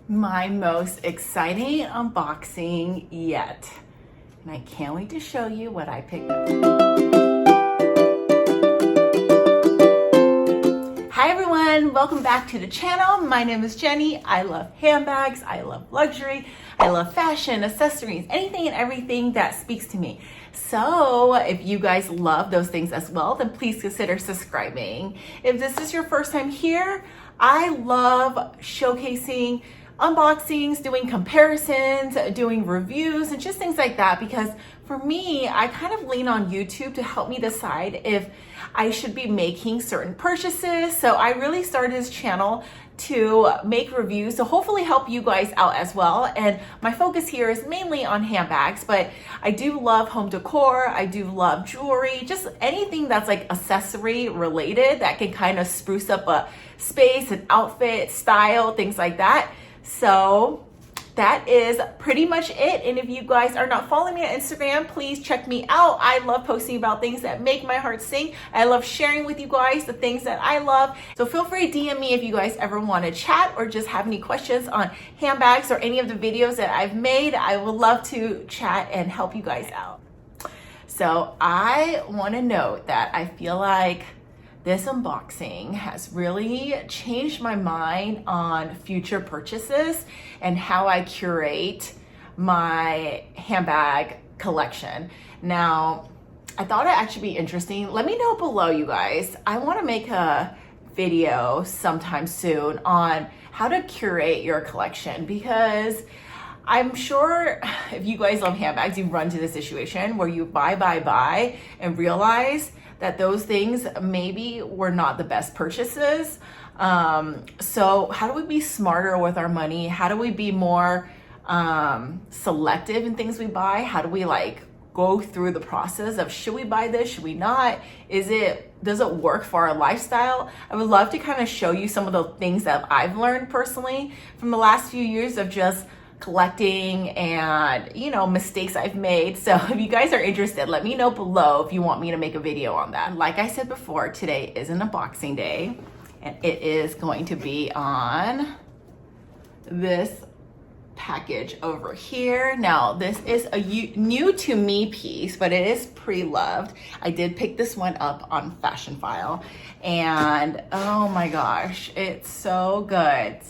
My most exciting unboxing yet. And I can't wait to show you what I picked up. Hi everyone, welcome back to the channel. My name is Jenny. I love handbags, I love luxury, I love fashion, accessories, anything and everything that speaks to me. So if you guys love those things as well, then please consider subscribing. If this is your first time here, I love showcasing unboxings, doing comparisons, doing reviews, and just things like that, because for me, I kind of lean on YouTube to help me decide if I should be making certain purchases. So I really started this channel to make reviews to hopefully help you guys out as well. And my focus here is mainly on handbags, but I do love home decor. I do love jewelry, just anything that's like accessory related that can kind of spruce up a space, an outfit, style, things like that. So that is pretty much it. And if you guys are not following me on Instagram, please check me out. I love posting about things that make my heart sing. I love sharing with you guys the things that I love. So feel free to DM me if you guys ever want to chat or just have any questions on handbags or any of the videos that I've made. I would love to chat and help you guys out. So I want to note that I feel like this unboxing has really changed my mind on future purchases and how I curate my handbag collection. Now, I thought it'd actually be interesting. Let me know below, you guys. I want to make a video sometime soon on how to curate your collection, because I'm sure if you guys love handbags, you run to this situation where you buy and realize that those things maybe were not the best purchases. So how do we be smarter with our money? How do we be more selective in things we buy? How do we like go through the process of, should we buy this? Should we not? Does it work for our lifestyle? I would love to kind of show you some of the things that I've learned personally from the last few years of just collecting and, you know, mistakes I've made. So if you guys are interested, let me know below if you want me to make a video on that. Like I said before, today is an unboxing day, and it is going to be on this package over here. Now, this is a new to me piece, but it is pre-loved. I did pick this one up on Fashion File, and oh my gosh, it's so good.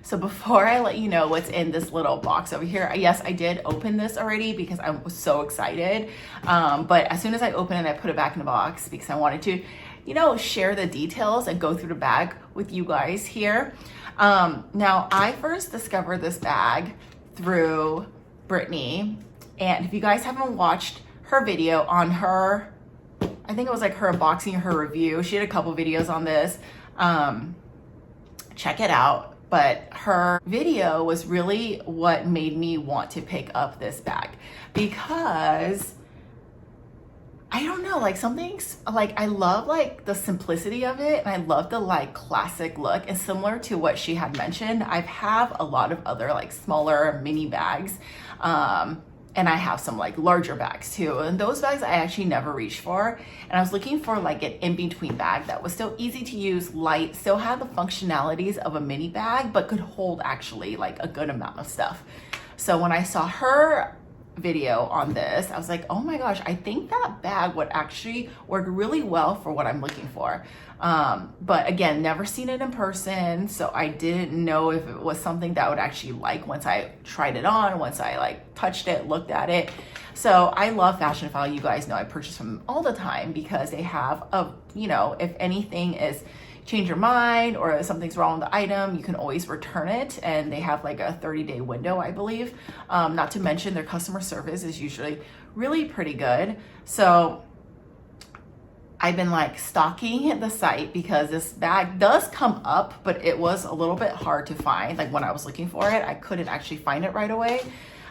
So before I let you know what's in this little box over here, yes, I did open this already because I was so excited. But as soon as I opened it, I put it back in the box because I wanted to, you know, share the details and go through the bag with you guys here. Now, I first discovered this bag through Brittany. And if you guys haven't watched her video on her, I think it was like her unboxing, her review. She had a couple videos on this. Check it out. But her video was really what made me want to pick up this bag, because I don't know, like something's like, I love like the simplicity of it, and I love the like classic look. And similar to what she had mentioned, I have a lot of other like smaller mini bags, and I have some like larger bags too. And those bags I actually never reached for. And I was looking for like an in-between bag that was still easy to use, light, still had the functionalities of a mini bag, but could hold actually like a good amount of stuff. So when I saw her video on this, I was like, oh my gosh, I think that bag would actually work really well for what I'm looking for. But again, never seen it in person, so I didn't know if it was something that I would actually like once I tried it on, once I like touched it, looked at it. So I love Fashion File. You guys know I purchase from them all the time because they have a, you know, if anything is change your mind or something's wrong with the item, you can always return it, and they have like a 30-day window, I believe. Not to mention their customer service is usually really pretty good. So I've been like stalking the site because this bag does come up, but it was a little bit hard to find. Like when I was looking for it, I couldn't actually find it right away.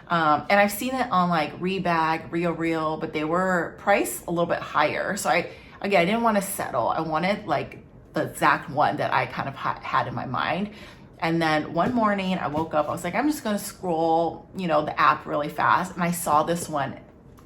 And I've seen it on like Rebag, Real, but they were priced a little bit higher. So I didn't want to settle. I wanted like the exact one that I kind of had in my mind. And then one morning I woke up, I was like, I'm just going to scroll, you know, the app really fast. And I saw this one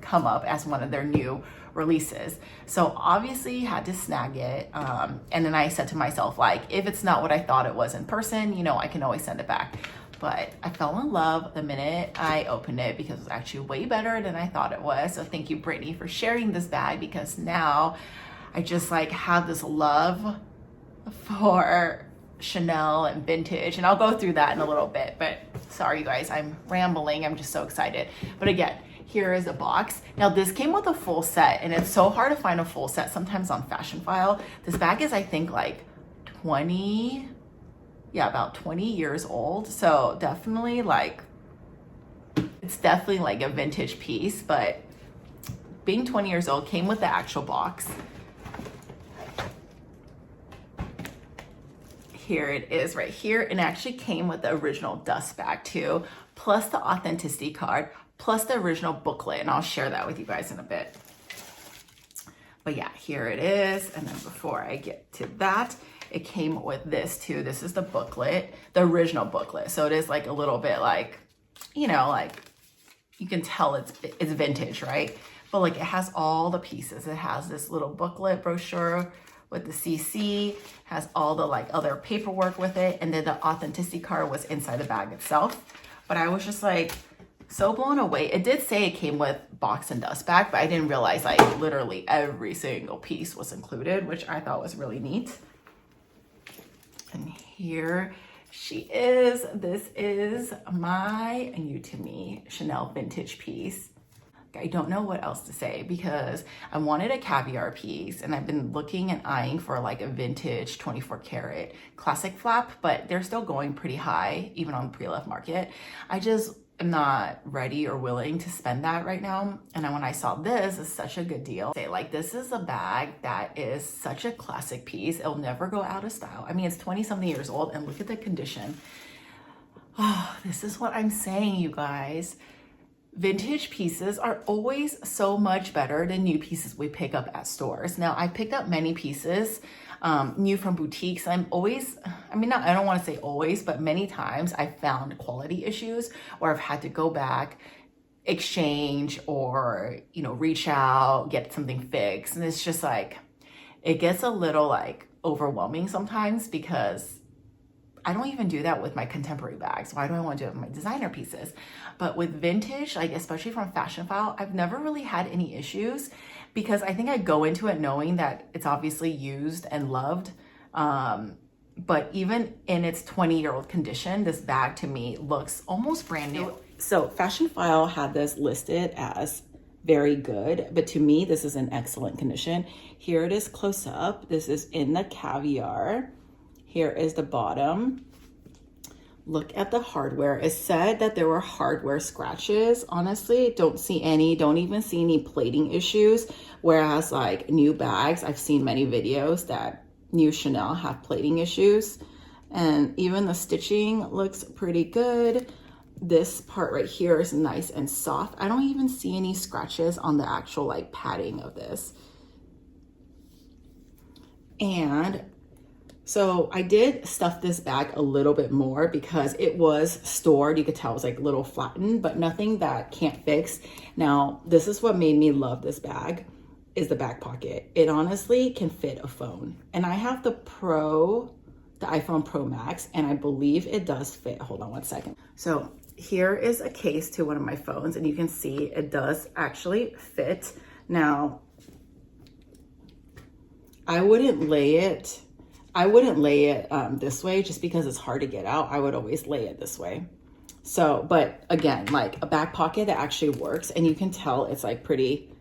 come up as one of their new releases. So obviously had to snag it. And then I said to myself, like, if it's not what I thought it was in person, you know, I can always send it back. But I fell in love the minute I opened it because it was actually way better than I thought it was. So thank you, Brittany, for sharing this bag, because now I just like have this love for Chanel and vintage, and I'll go through that in a little bit. But sorry you guys, I'm rambling. I'm just so excited. But again, here is a box. Now this came with a full set, and it's so hard to find a full set sometimes on Fashion File. This bag is, I think, like about 20 years old. So definitely like, it's definitely like a vintage piece, but being 20 years old, came with the actual box. Here it is right here, and it actually came with the original dust bag too, plus the authenticity card, plus the original booklet, and I'll share that with you guys in a bit. But yeah, here it is. And then before I get to that, it came with this too. This is the booklet, the original booklet. So it is like a little bit like, you know, like you can tell it's vintage, right? But like it has all the pieces. It has this little booklet brochure with the CC, has all the like other paperwork with it, and then the authenticity card was inside the bag itself. But I was just like so blown away. It did say it came with box and dust bag, but I didn't realize like literally every single piece was included, which I thought was really neat. And here she is. This is my new to me Chanel vintage piece. I don't know what else to say because I wanted a caviar piece, and I've been looking and eyeing for like a vintage 24 karat classic flap, but they're still going pretty high even on the pre-loved market. I just am not ready or willing to spend that right now. And when I saw this, it's such a good deal. Like, this is a bag that is such a classic piece. It'll never go out of style. I mean, it's 20 something years old, and look at the condition. Oh, this is what I'm saying, you guys. Vintage pieces are always so much better than new pieces we pick up at stores. Now, I picked up many pieces new from boutiques. I'm always, I mean, I don't want to say always, but many times I found quality issues, or I've had to go back, exchange, or, you know, reach out, get something fixed. And it's just like, it gets a little like overwhelming sometimes, because I don't even do that with my contemporary bags. Why do I want to do it with my designer pieces? But with vintage, like especially from Fashion File, I've never really had any issues, because I think I go into it knowing that it's obviously used and loved. But even in its 20-year-old condition, this bag to me looks almost brand new. So Fashion File had this listed as very good, but to me, this is in excellent condition. Here it is close up. This is in the caviar. Here is the bottom. Look at the hardware. It said that there were hardware scratches. Honestly, don't see any, don't even see any plating issues. Whereas like new bags, I've seen many videos that new Chanel have plating issues. And even the stitching looks pretty good. This part right here is nice and soft. I don't even see any scratches on the actual like padding of this. And so I did stuff this bag a little bit more because it was stored. You could tell it was like a little flattened, but nothing that can't fix. Now, this is what made me love this bag, is the back pocket. It honestly can fit a phone. And I have the iPhone Pro Max, and I believe it does fit. Hold on one second. So here is a case to one of my phones, and you can see it does actually fit. Now, I wouldn't lay it this way just because it's hard to get out. I would always lay it this way. So, but again, like a back pocket that actually works, and you can tell it's like pretty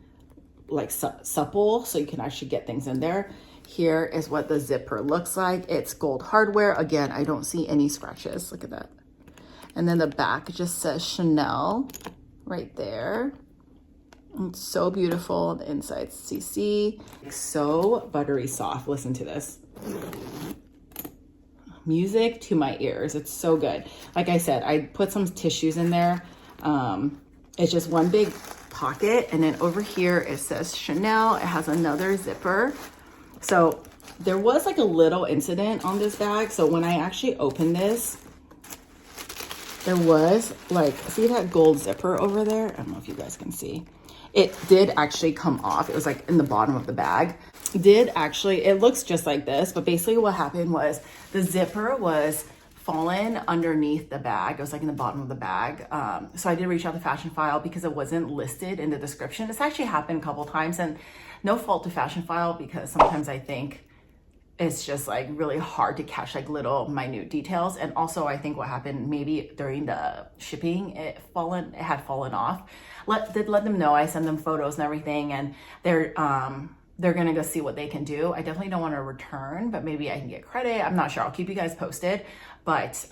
like supple, so you can actually get things in there. Here is what the zipper looks like. It's gold hardware. Again, I don't see any scratches. Look at that. And then the back just says Chanel right there. It's so beautiful. The inside's CC. So buttery soft. Listen to this. Music to my ears. It's so good. Like I said, I put some tissues in there. It's just one big pocket, and then over here it says Chanel. It has another zipper. So there was like a little incident on this bag. So when I actually opened this, there was like, see that gold zipper over there? I don't know if you guys can see. it did actually come off. It was like in the bottom of the bag. It looks just like this, but basically what happened was the zipper was fallen underneath the bag. It was like in the bottom of the bag. So I did reach out to Fashion File because it wasn't listed in the description. It's actually happened a couple times, and no fault to Fashion File, because sometimes I think it's just like really hard to catch like little minute details. And also I think what happened maybe during the shipping, it had fallen off. Let them know. I send them photos and everything, and they're gonna go see what they can do. I definitely don't want to return, but maybe I can get credit. I'm not sure. I'll keep you guys posted. But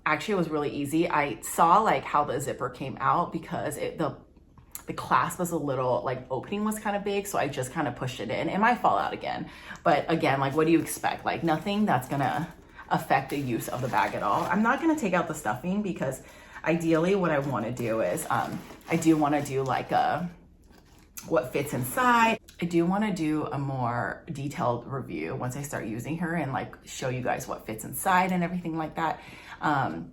actually it was really easy. I saw like how the zipper came out because the clasp was a little, like, opening was kind of big, so I just kind of pushed it in. It might fall out again, but again, like, what do you expect? Like, nothing that's gonna affect the use of the bag at all. I'm not gonna take out the stuffing because ideally what I want to do is I do want to do like what fits inside. I do want to do a more detailed review once I start using her and like show you guys what fits inside and everything like that.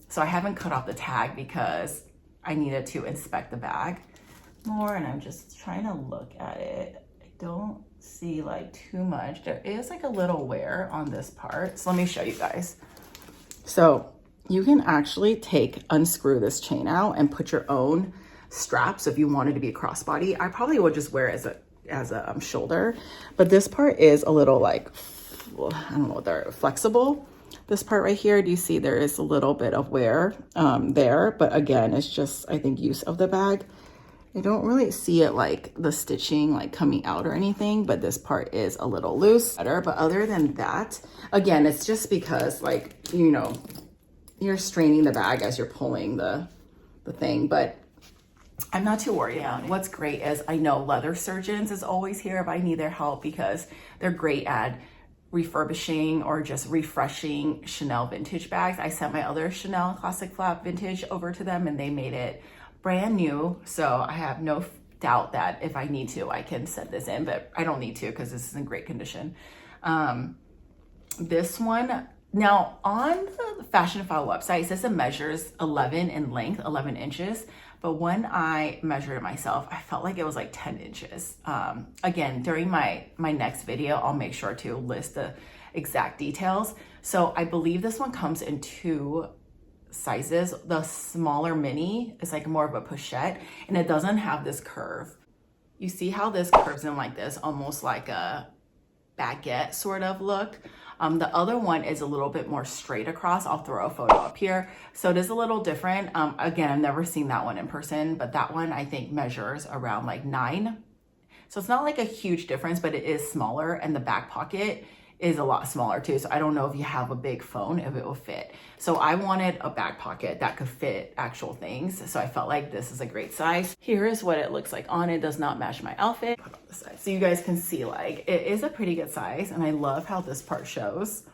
So I haven't cut off the tag because I needed to inspect the bag more, and I'm just trying to look at it. I don't see like too much. There is like a little wear on this part. So let me show you guys. So you can actually unscrew this chain out and put your own straps if you wanted to be a crossbody. I probably would just wear it as a shoulder, but this part is a little like, I don't know what they're, flexible. This part right here, do you see there is a little bit of wear there, but again, it's just, I think, use of the bag. I don't really see it like the stitching like coming out or anything, but this part is a little loose. But other than that, again, it's just because, like, you know, you're straining the bag as you're pulling the thing, but I'm not too worried about it. What's great is I know Leather Surgeons is always here if I need their help, because they're great at refurbishing or just refreshing Chanel vintage bags. I sent my other Chanel Classic Flap vintage over to them and they made it brand new. So I have no doubt that if I need to, I can send this in, but I don't need to because this is in great condition. This one, now on the Fashion File website, it says it measures 11 in length, 11 inches. But when I measured it myself, I felt like it was like 10 inches. Again, during my next video, I'll make sure to list the exact details. So I believe this one comes in 2 sizes. The smaller mini is like more of a pochette, and it doesn't have this curve. You see how this curves in like this, almost like a baguette sort of look. The other one is a little bit more straight across. I'll throw a photo up here. So it is a little different. Again, I've never seen that one in person, but that one I think measures around like 9. So it's not like a huge difference, but it is smaller, and the back pocket is a lot smaller too. So I don't know if you have a big phone, if it will fit. So I wanted a back pocket that could fit actual things. So I felt like this is a great size. Here is what it looks like on. It does not match my outfit. Put on the side so you guys can see, like, it is a pretty good size, and I love how this part shows.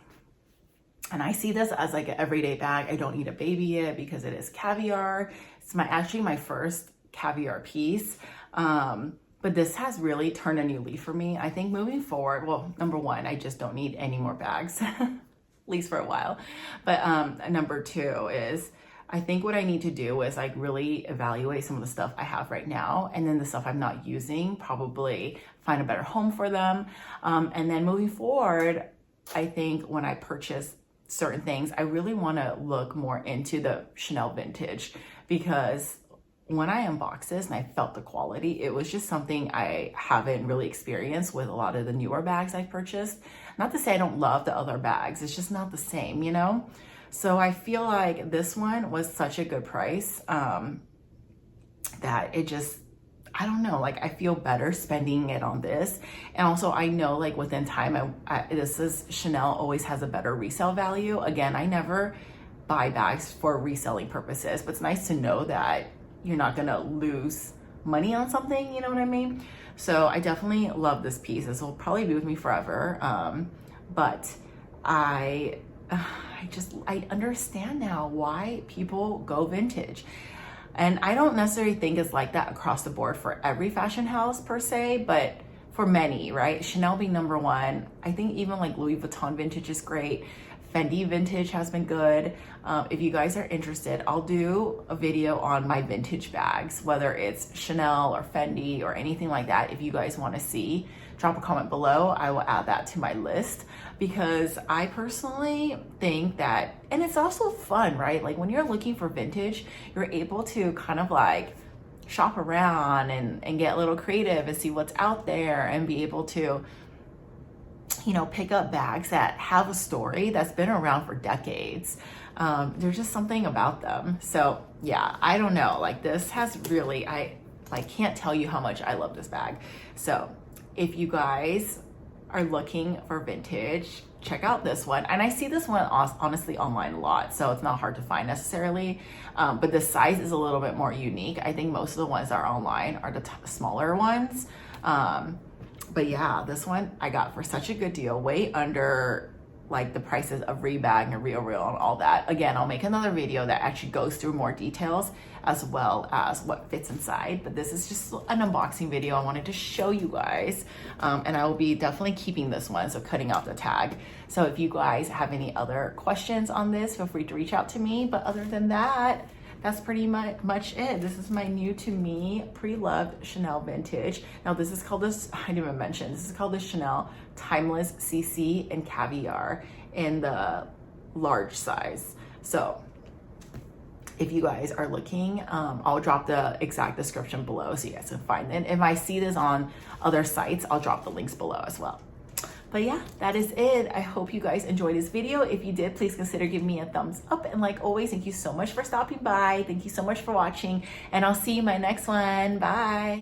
And I see this as like an everyday bag. I don't need to baby it because it is caviar. It's actually my first caviar piece. But this has really turned a new leaf for me. I think moving forward, well, number one, I just don't need any more bags, at least for a while. But number 2 is, I think what I need to do is like really evaluate some of the stuff I have right now, and then the stuff I'm not using, probably find a better home for them. And then moving forward, I think when I purchase certain things, I really want to look more into the Chanel vintage, because when I unboxed this and I felt the quality, it was just something I haven't really experienced with a lot of the newer bags I've purchased. Not to say I don't love the other bags, it's just not the same, you know? So I feel like this one was such a good price that it just, I don't know, like I feel better spending it on this. And also I know like within time, Chanel always has a better resale value. Again, I never buy bags for reselling purposes, but it's nice to know that you're not gonna lose money on something, you know what I mean? So I definitely love this piece. This will probably be with me forever. But I understand now why people go vintage. And I don't necessarily think it's like that across the board for every fashion house per se, but for many, right? Chanel being number 1. I think even like Louis Vuitton vintage is great. Fendi vintage has been good. If you guys are interested, I'll do a video on my vintage bags, whether it's Chanel or Fendi or anything like that. If you guys want to see, drop a comment below. I will add that to my list, because I personally think that, and it's also fun, right? Like when you're looking for vintage, you're able to kind of like shop around and get a little creative and see what's out there and be able to, you know, pick up bags that have a story that's been around for decades. There's just something about them. So yeah, I don't know, like this has really, I can't tell you how much I love this bag. So if you guys are looking for vintage, check out this one. And I see this one honestly online a lot, so it's not hard to find necessarily, but the size is a little bit more unique. I think most of the ones that are online are the smaller ones. But yeah, this one I got for such a good deal, way under like the prices of Rebag and Real and all that. Again, I'll make another video that actually goes through more details as well as what fits inside, but this is just an unboxing video. I wanted to show you guys, and I will be definitely keeping this one, so cutting out the tag. So if you guys have any other questions on this, feel free to reach out to me. But other than that, that's pretty much it. This is my new to me pre-loved Chanel vintage. Now this is called this, I didn't even mention, this is called the Chanel Timeless CC and Caviar in the large size. So if you guys are looking, I'll drop the exact description below so you guys can find it. And if I see this on other sites, I'll drop the links below as well. But yeah, that is it. I hope you guys enjoyed this video. If you did, please consider giving me a thumbs up. And like always, thank you so much for stopping by. Thank you so much for watching. And I'll see you in my next one. Bye.